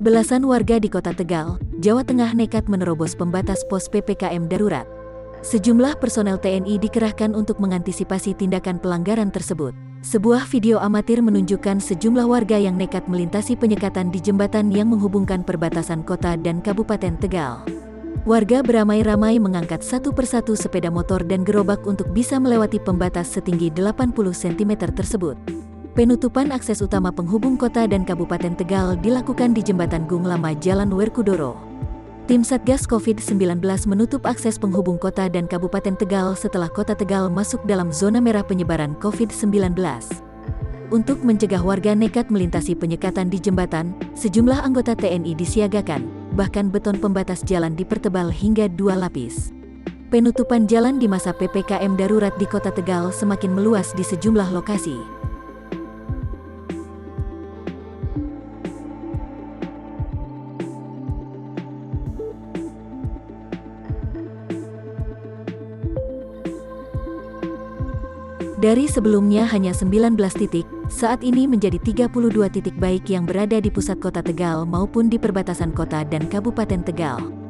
Belasan warga di Kota Tegal, Jawa Tengah nekat menerobos pembatas pos PPKM darurat. Sejumlah personel TNI dikerahkan untuk mengantisipasi tindakan pelanggaran tersebut. Sebuah video amatir menunjukkan sejumlah warga yang nekat melintasi penyekatan di jembatan yang menghubungkan perbatasan kota dan Kabupaten Tegal. Warga beramai-ramai mengangkat satu persatu sepeda motor dan gerobak untuk bisa melewati pembatas setinggi 80 cm tersebut. Penutupan akses utama penghubung kota dan Kabupaten Tegal dilakukan di Jembatan Gung Lama Jalan Werkudara. Tim Satgas COVID-19 menutup akses penghubung kota dan Kabupaten Tegal setelah Kota Tegal masuk dalam zona merah penyebaran COVID-19. Untuk mencegah warga nekat melintasi penyekatan di jembatan, sejumlah anggota TNI disiagakan, bahkan beton pembatas jalan dipertebal hingga 2 lapis. Penutupan jalan di masa PPKM darurat di Kota Tegal semakin meluas di sejumlah lokasi. Dari sebelumnya hanya 19 titik, saat ini menjadi 32 titik baik yang berada di pusat Kota Tegal maupun di perbatasan kota dan Kabupaten Tegal.